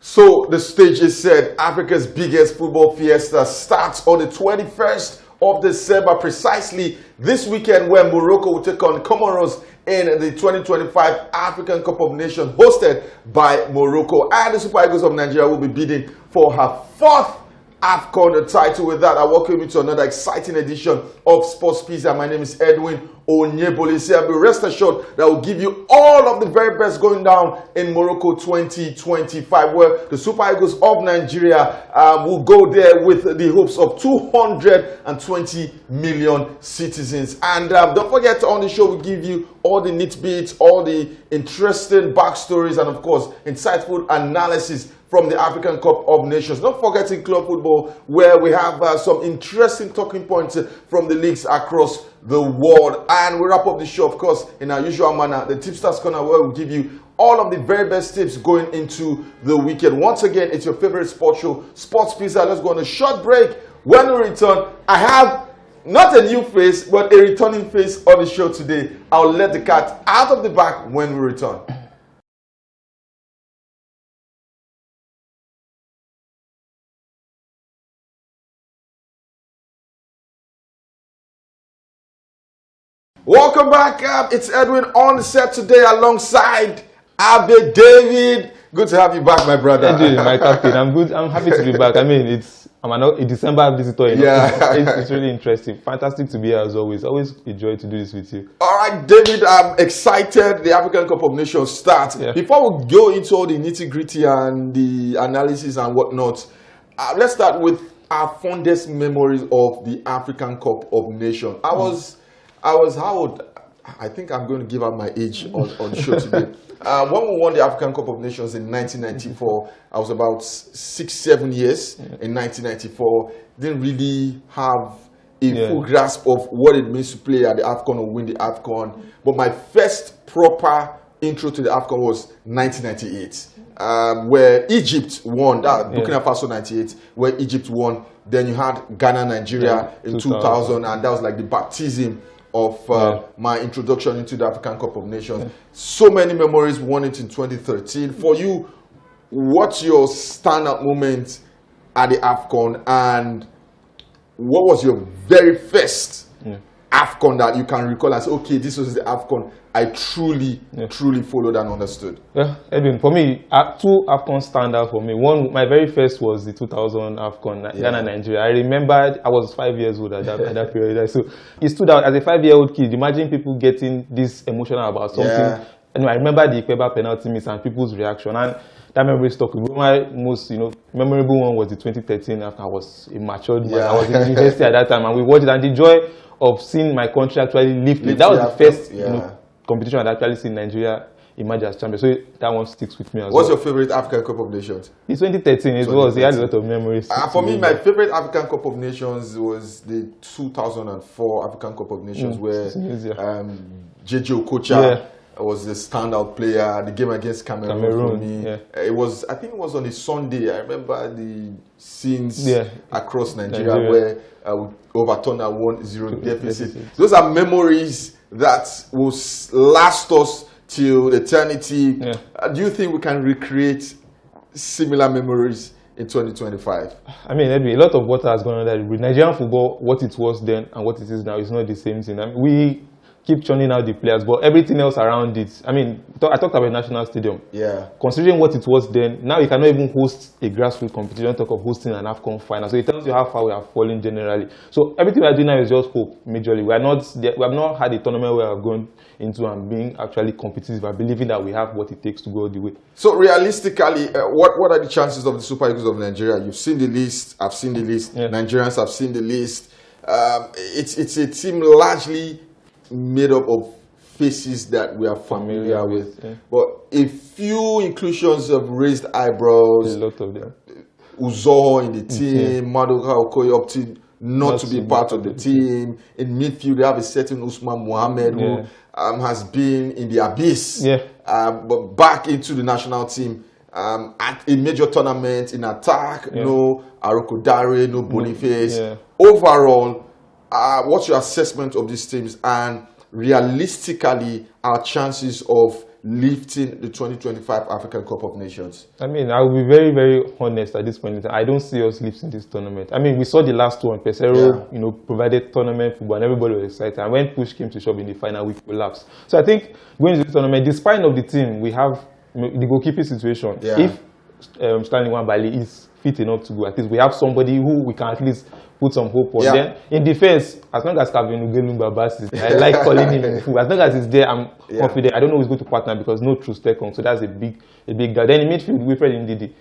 So the stage is set. Africa's biggest football fiesta starts on the 21st of December, precisely this weekend, where Morocco will take on Comoros in the 2025 African Cup of Nations hosted by Morocco. And the Super Eagles of Nigeria will be bidding for her fourth AFCON title. With that, I welcome you to another exciting edition of Sports Pizza. My name is Edwin Onyebolisi. I'll be rest assured that I will give you all of the very best going down in Morocco 2025, where the Super Eagles of Nigeria will go there with the hopes of 220 million citizens. And don't forget, on the show, we give you all the nitbits, all the interesting backstories, and of course, insightful analysis from the African Cup of Nations. Don't forget in club football, where we have some interesting talking points from the leagues across the world. And we wrap up the show, of course, in our usual manner, the Tipsters Corner, where we'll give you all of the very best tips going into the weekend. Once again, it's your favorite sports show, Sports Pizza. Let's go on a short break. When we return, I have not a new face, but a returning face on the show today. I'll let the cat out of the bag when we return. Welcome back. It's Edwin on set today alongside Abe David. Good to have you back, my brother. Edwin, my captain. I'm good. I'm happy to be back. I mean, I'm a December visitor. Yeah. It's really interesting. Fantastic to be here as always. Always a joy to do this with you. All right, David, I'm excited. The African Cup of Nations starts. Yeah. Before we go into all the nitty-gritty and the analysis and whatnot, let's start with our fondest memories of the African Cup of Nations. I was how old? I think I'm going to give out my age on the show today. When we won the African Cup of Nations in 1994, I was about 6-7 years in 1994. Didn't really have a full grasp of what it means to play at the AFCON or win the AFCON. But my first proper intro to the AFCON was 1998, where Egypt won. Burkina Faso 98, where Egypt won. Then you had Ghana, Nigeria in 2000, and that was like the baptism of my introduction into the African Cup of Nations. So many memories. Won it in 2013. For you, what's your standout moment at the AFCON, and what was your very first AFCON that you can recall and say, okay, this was the AFCON I truly followed and understood? Yeah, Edwin, for me, two AFCON stand out for me. One, my very first was the 2000 AFCON, Ghana, Nigeria. I remembered I was 5 years old at that period. So it stood out as a 5-year-old kid. Imagine people getting this emotional about something. Yeah. And I remember the Ikeba penalty miss and people's reaction. And that memory stuck with me. My most memorable one was the 2013 after I was a matured man. I was in university at that time, and we watched it, and the joy of seeing my country actually lift. That was the first competition I'd actually seen Nigeria emerge as champion. So that one sticks with me as well. What's your favorite African Cup of Nations? It's 2013. It was. It had a lot of memories. For me, my favorite African Cup of Nations was the 2004 African Cup of Nations, where JJ Okocha was the standout player. The game against Cameroon for me. It was. I think it was on a Sunday. I remember the scenes across Nigeria where we overturned a 1-0 deficit. Those are memories that will last us till eternity. Do you think we can recreate similar memories in 2025? I mean, a lot of water has gone on that. With Nigerian football, what it was then and what it is now is not the same thing. I mean, we keep churning out the players, but everything else around it. I mean, I talked about National Stadium. Yeah. Considering what it was then, now you cannot even host a grassroots competition. Talk of hosting an AFCON final. So it tells you how far we are falling generally. So everything we are doing now is just hope. Majorly, we have not had a tournament where we are going into and being actually competitive and believing that we have what it takes to go all the way. So realistically, what are the chances of the Super Eagles of Nigeria? You've seen the list. I've seen the list. Nigerians have seen the list. It's a team largely made up of faces that we are familiar with, but a few inclusions have raised eyebrows. A lot of them. Uzo in the team, Maduka Okoye opted not to be part of the team. In midfield, they have a certain Usman Mohammed who has been in the abyss, but back into the national team at a major tournament in attack. No Aroko Dare, no Boniface. Overall, what's your assessment of these teams, and realistically our chances of lifting the 2025 African Cup of Nations? I mean, I will be very, very honest at this point in time. I don't see us lifting this tournament. I mean, we saw the last one. Pesero, provided tournament football, and everybody was excited. And when push came to shove in the final, we collapsed. So I think going to this tournament, despite of the team, we have the goalkeeping situation. Yeah. If Stanley Nwabali is fit enough to go, at least we have somebody who we can at least put some hope on. Yeah. Then in defense, as long as Kevin Ugelungba is there, I like calling him in full. As long as he's there, I'm confident. I don't know who's going to partner because no true Stekong, so that's a big guy. Then in midfield, Wilfred Ndidi.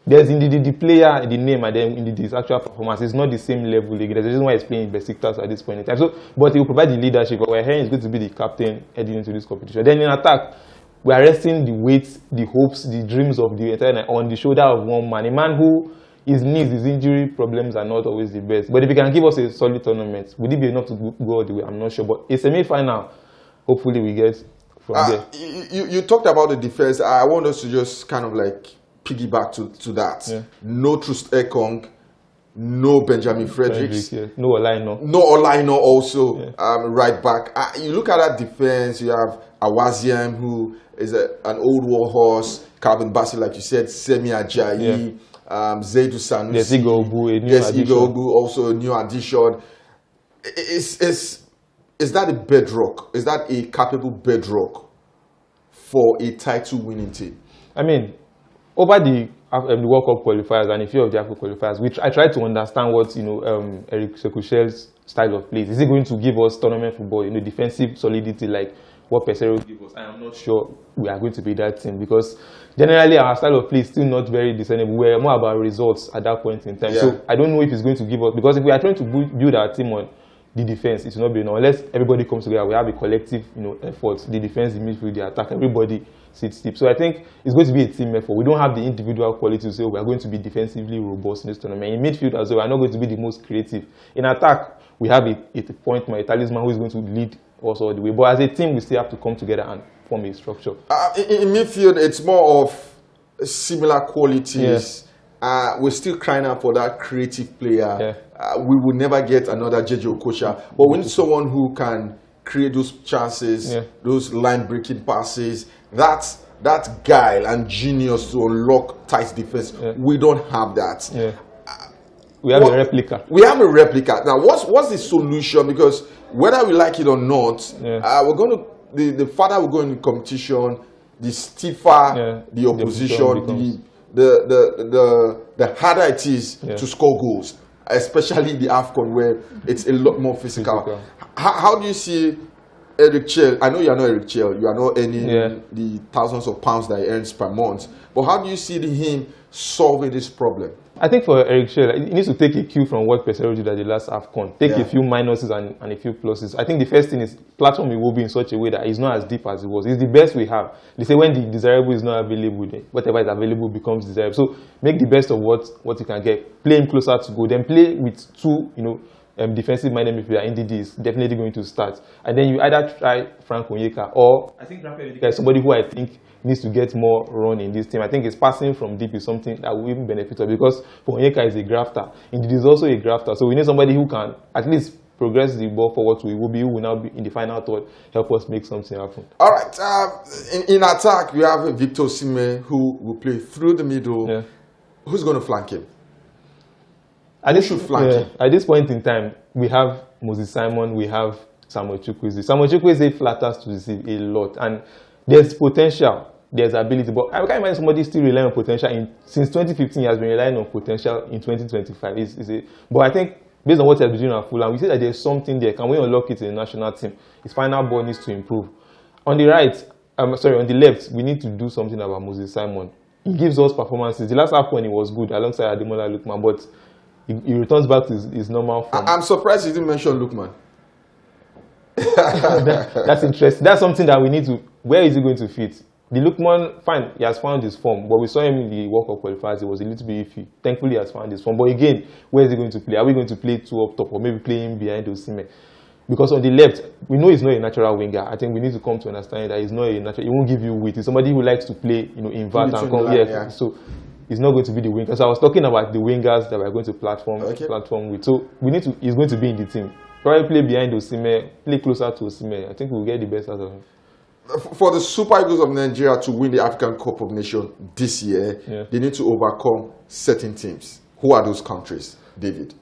There's Ndidi the player, the name, and then Ndidi's actual performance is not the same level. There's a reason why he's playing Besiktas at this point in time. So, but he will provide the leadership. But we're hearing he's going to be the captain heading into this competition. Then in attack, we are resting the weight, the hopes, the dreams of the entire night on the shoulder of one man. A man who his knees, his injury problems are not always the best. But if he can give us a solid tournament, would it be enough to go all the way? I'm not sure. But a semi-final, hopefully we get from there. You talked about the defense. I want us to just kind of like piggyback to that. Yeah. No Trust Ekong, no Benjamin Fredericks. Yeah. No Olaino. No Olaino also, right back. You look at that defense, you have Awaziem, who is an old war horse, Calvin Bassey, like you said, Semi Ajayi. Zaidu Sanusi, yes, Igbo Obu, also a new addition. Is that a bedrock? Is that a capable bedrock for a title-winning team? I mean, over the World Cup qualifiers and a few of the AFCON qualifiers, I tried to understand what Eric Sekushel's style of play is. Is he going to give us tournament football, defensive solidity like what Pesero gave us? I am not sure we are going to be that team because generally our style of play is still not very discernible. We're more about results at that point in time. Yeah. So I don't know if it's going to give us, because if we are trying to build our team on the defense, it will not be enough. Unless everybody comes together, we have a collective effort. The defense, the midfield, the attack, everybody sits deep. So I think it's going to be a team effort. We don't have the individual quality to say we are going to be defensively robust in this tournament. In midfield as well, we are not going to be the most creative. In attack, we have a point man, a talisman who is going to lead us all the way. But as a team, we still have to come together and form a structure. In midfield, it's more of similar qualities. Yeah. We're still crying out for that creative player. Yeah. We will never get another JJ Okocha, but we need someone who can create those chances, those line-breaking passes, that guile and genius to unlock tight defense. Yeah. We don't have that. Yeah. We have a replica. We have a replica. Now, what's the solution? Because whether we like it or not, we're going to the farther we go in the competition, the stiffer the opposition, the harder it is to score goals, especially the AFCON where it's a lot more physical. How do you see Eric Chell? I know you are not Eric Chell. You are not earning the thousands of pounds that he earns per month. But how do you see him solving this problem? I think for Eric Chell, he needs to take a cue from what Pesero did at the last AFCON. Take a few minuses and a few pluses. I think the first thing is platform will be in such a way that it's not as deep as it was. It's the best we have. They say when the desirable is not available, whatever is available becomes desirable. So make the best of what you can get. Play him closer to goal. Then play with two, defensive-minded midfielder. Ndidi is definitely going to start. And then you either try Frank Onyeka or I think Rafael Ndidi is somebody who I think needs to get more run in this team. I think his passing from deep is something that will even benefit us because Onyeka is a grafter. Ndidi is also a grafter. So we need somebody who can at least progress the ball forward to Iwobi, who will now be in the final third, help us make something happen. All right. In attack, we have Victor Osimhen, who will play through the middle. Yeah. Who's going to flank him? At this point in time, we have Moses Simon, we have Samuel Chukwueze. Samuel Chukwueze flatters to receive a lot, and there's potential, there's ability, but I can't imagine somebody still relying on potential. Since 2015, he has been relying on potential in 2025. But I think based on what he has been doing at Fulham, we see that there's something there. Can we unlock it in the national team? His final ball needs to improve. On the left, we need to do something about Moses Simon. He gives us performances. The last AFCON he was good alongside Ademola Lookman, but he returns back to his normal form. I'm surprised you didn't mention Lookman. That's interesting. That's something that we need to. Where is he going to fit? The Lookman, fine, he has found his form, but we saw him in the World Cup qualifiers. It was a little bit iffy. Thankfully, he has found his form. But again, where is he going to play? Are we going to play two up top or maybe play him behind Osimhen? Because on the left, we know he's not a natural winger. I think we need to come to understand that he's not a natural. He won't give you width. He's somebody who likes to play, invert and come here. Yeah. So he's not going to be the winger. So I was talking about the wingers that we're going to platform with. So he's going to be in the team. Probably play behind Osimhen, play closer to Osimhen. I think we'll get the best out of him. for the Super Eagles of Nigeria to win the African Cup of Nations this year, they need to overcome certain teams. Who are those countries, David?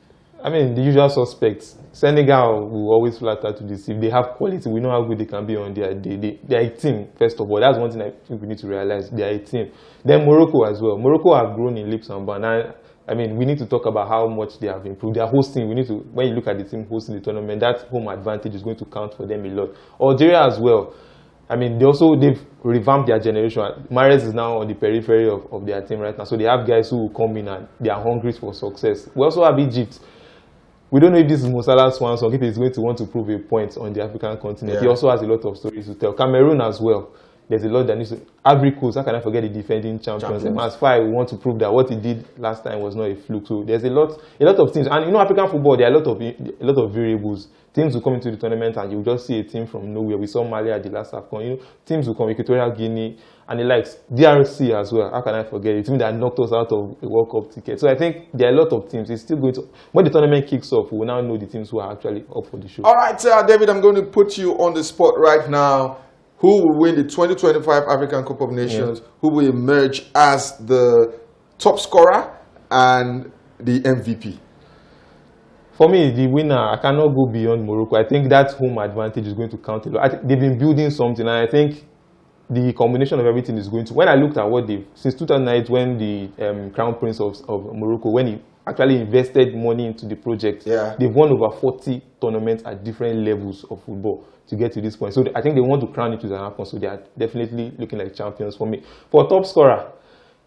I mean, the usual suspects. Senegal will always flatter to deceive. They have quality. We know how good they can be on their day. They are a team, first of all. That's one thing I think we need to realize. They are a team. Then Morocco as well. Morocco have grown in leaps and bounds. I mean, we need to talk about how much they have improved. They are hosting. We need to, when you look at the team hosting the tournament, that home advantage is going to count for them a lot. Algeria as well. I mean, they've revamped their generation. Mahrez is now on the periphery of their team right now. So they have guys who will come in and they are hungry for success. We also have Egypt. We don't know if this is Mo Salah's swan song, if he's going to want to prove a point on the African continent. He also has a lot of stories to tell. Cameroon as well. There's a lot that needs to... Ivory Coast, how can I forget the defending champions? As far as we want to prove that what he did last time was not a fluke. So there's a lot of things. And African football, there are a lot of variables. Teams will come into the tournament and you'll just see a team from nowhere. We saw Mali at the last AFCON. Teams will come, Equatorial Guinea, and the likes. DRC as well. How can I forget it? A team that knocked us out of a World Cup ticket. So I think there are a lot of teams. It's still going to... When the tournament kicks off, we will now know the teams who are actually up for the show. All right, David, I'm going to put you on the spot right now. Who will win the 2025 African Cup of Nations? Who will emerge as the top scorer and the MVP? For me, the winner, I cannot go beyond Morocco. I think that home advantage is going to count a lot. They've been building something, and I think the combination of everything is going to... When I looked at what they've... Since 2008, when the Crown Prince of Morocco, when he actually invested money into the project, they've won over 40 tournaments at different levels of football to get to this point. So I think they want to crown it with an AFCON, so they are definitely looking like champions for me. For top scorer,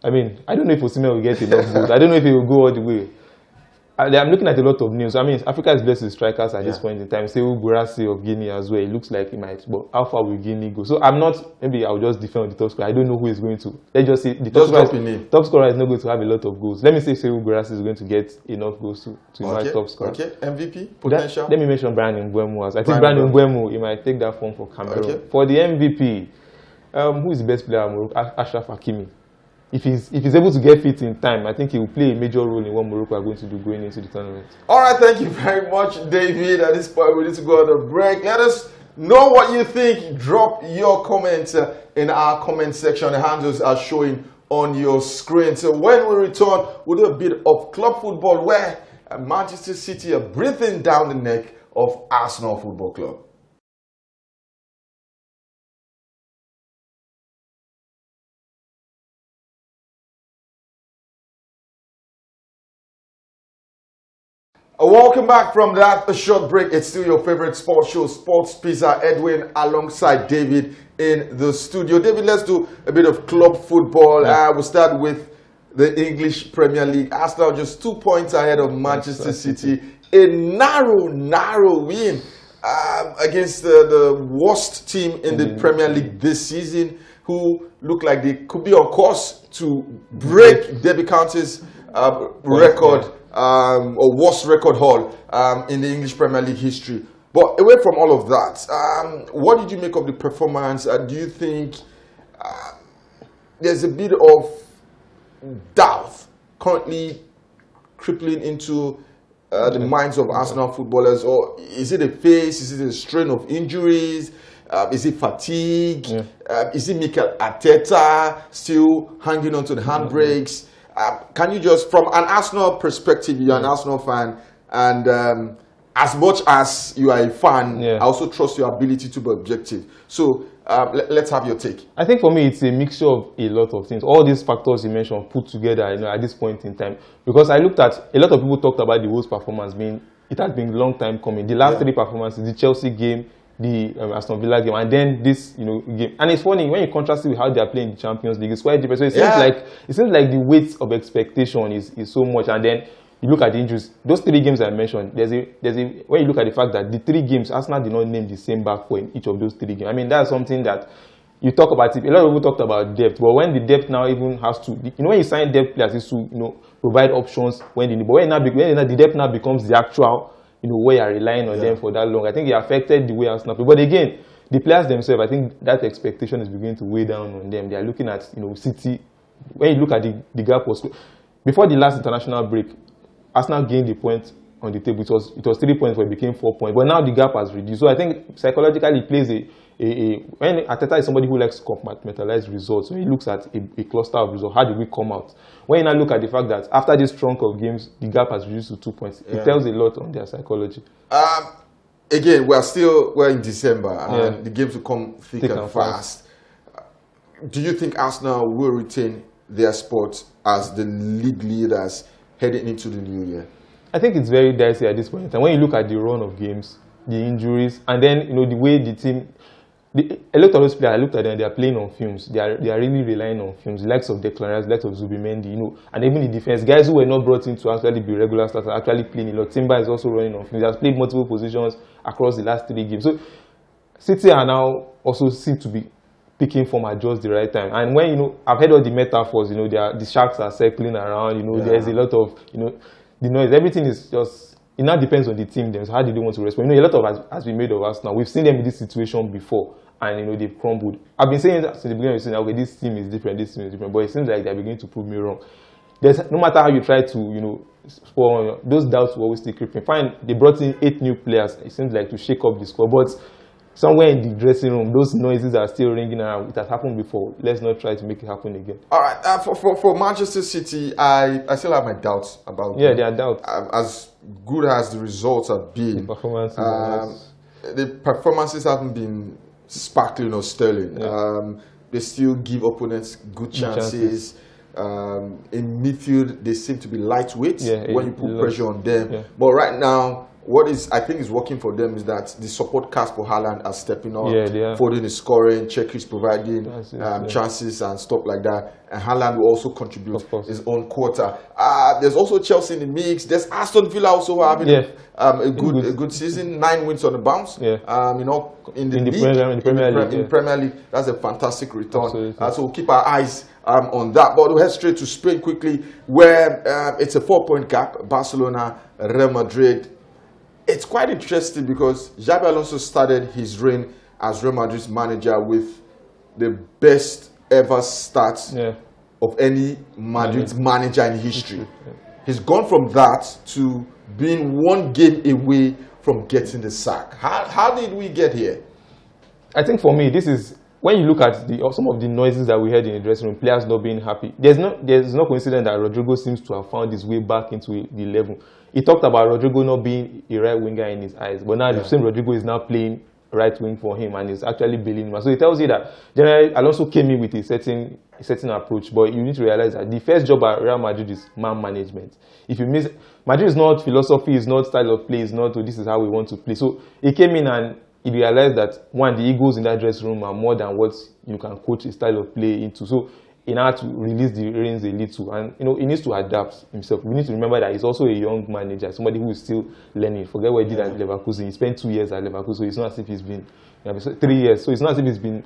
I mean, I don't know if Osimhen will get enough goals. I don't know if he will go all the way. I'm looking at a lot of news. I mean, Africa is blessed with strikers at this point in time. Say Gurasi of Guinea as well. It looks like he might, but how far will Guinea go? So I'm not, maybe I'll just defend the top scorer. I don't know who is going to. Let's just say the top scorer is not going to have a lot of goals. Let me say Gurasi is going to get enough goals to emerge top scorer. Okay, MVP potential. Let me mention Brian Mbeumo. I think Brian Mbeumo, he might take that form for Cameroon. Okay. For the MVP, who is the best player? Achraf Hakimi. If he's able to get fit in time, I think he will play a major role in what Morocco are going to do going into the tournament. All right, thank you very much, David. At this point, we need to go on a break. Let us know what you think. Drop your comments in our comment section. The handles are showing on your screen. So when we return, we'll do a bit of club football where Manchester City are breathing down the neck of Arsenal Football Club. Welcome back from that short break. It's still your favorite sports show, Sports Pizza. Edwin alongside David in the studio. David, let's do a bit of club football. We'll start with the English Premier League. Arsenal just 2 points ahead of Manchester City. A narrow win against the worst team in the Premier League this season, who look like they could be on course to break Derby County's record. Or worst record haul in the English Premier League history. But away from all of that, what did you make of the performance? Do you think there's a bit of doubt currently crippling into the minds of Arsenal footballers? Or is it a phase? Is it a strain of injuries? Is it fatigue? Is it Mikel Arteta still hanging on to the handbrakes? Can you just, from an Arsenal perspective, you're an Arsenal fan, and as much as you are a fan, I also trust your ability to be objective. So let's have your take. I think for me, it's a mixture of a lot of things. All these factors you mentioned put together, at this point in time. Because I looked at, a lot of people talked about the Wolves' performance being, it has been a long time coming. The last three performances, the Chelsea game, the Aston Villa game, and then this game. And it's funny when you contrast it with how they are playing the Champions League, it's quite different. So it seems like the weight of expectation is so much. And then you look at the injuries. Those three games I mentioned, there's a when you look at the fact that the three games, Arsenal did not name the same back four in each of those three games. I mean, that's something that you talk about. A lot of people talked about depth, but when the depth now even has to, when you sign depth players, is to provide options when the depth now becomes the actual where you're relying on them for that long. I think it affected the way Arsenal play. But again, the players themselves, I think that expectation is beginning to weigh down on them. They are looking at City. When you look at the gap was before the last international break, Arsenal gained a point on the table. It was 3 points, but it became 4 points. But now the gap has reduced. So I think psychologically it plays when Arteta is somebody who likes to compartmentalize results, so he looks at a cluster of results. How did we come out? When you now look at the fact that after this trunk of games, the gap has reduced to 2 points, it tells a lot on their psychology. Again, we're in December, and the games will come thick and fast. Do you think Arsenal will retain their spot as the league leaders heading into the new year? I think it's very dicey at this point in time. When you look at the run of games, the injuries, and then the way the team. A lot of those players, I looked at them, they are playing on fumes. They are really relying on fumes. The likes of Declan Rice, the likes of Zubimendi, and even the defense. Guys who were not brought in to actually be regular starters are actually playing a lot. Timber is also running on fumes. He has played multiple positions across the last 3 games. So City are now also seem to be picking form at just the right time. And when, I've heard all the metaphors, the sharks are circling around, there's a lot of, the noise. Everything is just... It now depends on the team. Then, so how do they want to respond? A lot of has been made of us now. We've seen them in this situation before, and they've crumbled. I've been saying that since the beginning of the season. Okay, this team is different. This team is different. But it seems like they're beginning to prove me wrong. No matter how you try to, those doubts will always stay creeping. Fine, they brought in 8 new players. It seems like to shake up the squad, but somewhere in the dressing room, those noises are still ringing around. It has happened before. Let's not try to make it happen again. All right. For Manchester City, I still have my doubts about them. There are doubts. As good as the results have been, the performances haven't been sparkling or sterling. They still give opponents good chances. In midfield, they seem to be lightweight when you put pressure on them. But right now, what I think is working for them is that the support cast for Haaland are stepping up. Foden is scoring, Czech is providing chances and stuff like that. And Haaland will also contribute his own quarter. There's also Chelsea in the mix. There's Aston Villa also having a good season. 9 wins on the bounce. In the Premier League, that's a fantastic return. So we'll keep our eyes on that. But we'll head straight to Spain quickly, where it's a 4-point gap. Barcelona, Real Madrid. It's quite interesting because Xabi Alonso started his reign as Real Madrid's manager with the best ever start of any Madrid manager in history. He's gone from that to being 1 game away from getting the sack. How did we get here? I think for me, this is when you look at some of the noises that we heard in the dressing room, players not being happy. There's no coincidence that Rodrigo seems to have found his way back into the level. He talked about Rodrigo not being a right winger in his eyes, but now the same Rodrigo is now playing right wing for him and is actually bailing him. So it tells you that generally Alonso came in with a certain approach, but you need to realize that the first job at Real Madrid is man management. If you miss, Madrid is not philosophy, is not style of play, is not this is how we want to play. So he came in and he realized that the egos in that dressing room are more than what you can coach a style of play into. So he now had to release the reins a little, and he needs to adapt himself. We need to remember that he's also a young manager, somebody who is still learning. Forget what he did at Leverkusen. He spent 2 years at Leverkusen, so it's not as if he's been 3 years. So it's not as if he's been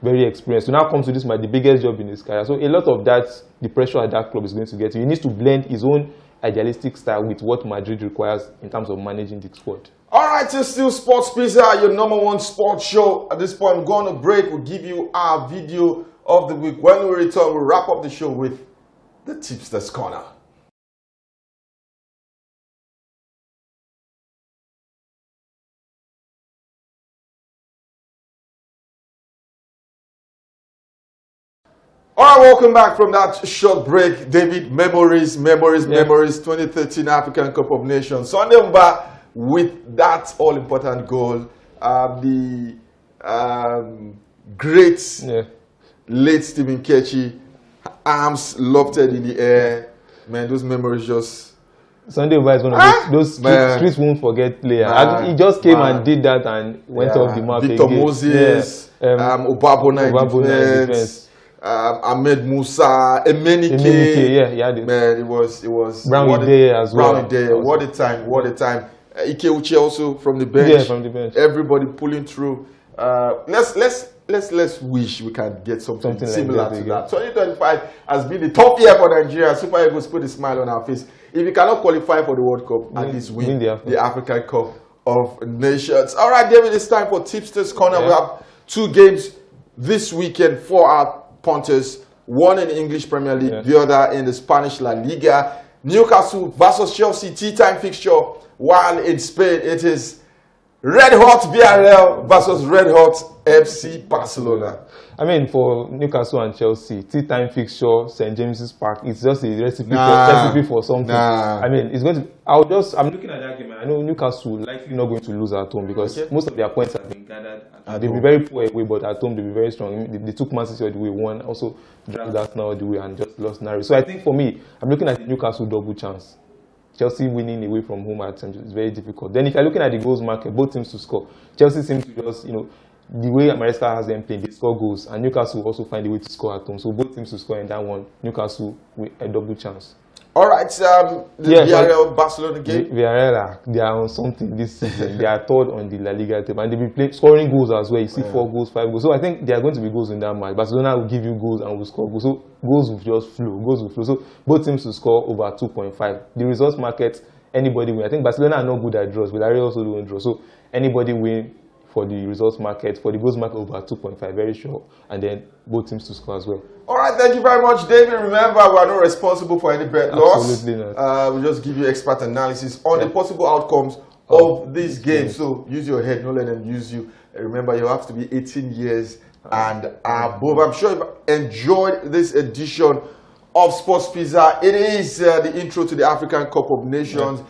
very experienced. So now comes to this, the biggest job in his career. So a lot of that, the pressure at that club is going to get. He needs to blend his own idealistic style with what Madrid requires in terms of managing the squad. All right, it's still Sports Pizza, your #1 sports show. At this point, I'm going to break. We'll give you our video of the week. When we return, we'll wrap up the show with the Tipsters Corner. All right, welcome back from that short break. David, memories, 2013 African Cup of Nations. Sunday Mba with that all-important goal. The great late Stephen Kechi, arms lofted in the air. Man, those memories just... Sunday Mba is one of those streets won't forget player. He just came and did that and went off the map Victor again. Moses, Obabona in defense. Ahmed Musa, Emenike, man, it was Brownie Day as well. Brownie Day, what a time. Ike Uche also from the bench. From the bench. Everybody pulling through. Let's wish we can get something similar to that. 2025 has been a top year for Nigeria. Super Eagles put a smile on our face. If you cannot qualify for the World Cup, at least win the African Cup of Nations. All right, David, it's time for Tipsters Corner. We have 2 games this weekend for our punters, one in the English Premier League, the other in the Spanish La Liga. Newcastle versus Chelsea tea time fixture, while in Spain it is red hot Villarreal versus red hot FC Barcelona. I mean, for Newcastle and Chelsea, tea time fixture, St. James's Park, it's just a recipe, recipe for something. I mean, it's going to. I'm looking at that game, and I know Newcastle likely not going to lose at home because most of their points have been gathered. They'll be very poor away, but at home they'll be very strong. They took Man City all the way, won, also dragged Arsenal all the way, and just lost narrow. So I think for me, I'm looking at the Newcastle double chance. Chelsea winning away from home at times is very difficult. Then if you're looking at the goals market, both teams to score. Chelsea seems to just, the way Maresca has them playing, they score goals, and Newcastle will also find a way to score at home. So both teams to score in that one, Newcastle with a double chance. All right, the Villarreal Barcelona game. Villarreal, they are on something this season. They are third on the La Liga table, and they'll be scoring goals as well. You see 4 goals, 5 goals. So I think there are going to be goals in that match. Barcelona will give you goals and will score goals. So goals will just flow. Goals will flow. So both teams will score over 2.5. The results market, anybody win. I think Barcelona are not good at draws. Villarreal also don't draw. So anybody win for the results market, for the goals market over 2.5, very sure, and then both teams to score as well. All right, thank you very much, David. Remember, we are not responsible for any bet loss. Absolutely not. We just give you expert analysis on the possible outcomes of this game. So use your head, don't let them use you. Remember, you have to be 18 years and above. I'm sure you've enjoyed this edition of Sports Pizza. It is the intro to the African Cup of Nations.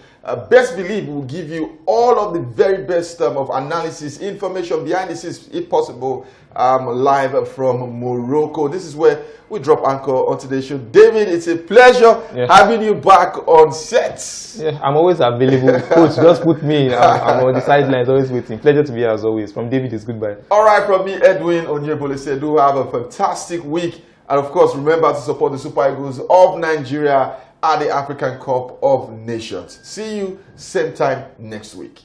Best believe we'll give you all of the very best of analysis, information behind the scenes, if possible, live from Morocco. This is where we drop anchor on today's show. David, it's a pleasure having you back on set. Yeah, I'm always available. Coach, just put me. I'm on the sidelines, always waiting. Pleasure to be here as always. From David, it's goodbye. All right, from me, Edwin Onyebole, do have a fantastic week. And of course, remember to support the Super Eagles of Nigeria at the African Cup of Nations. See you same time next week.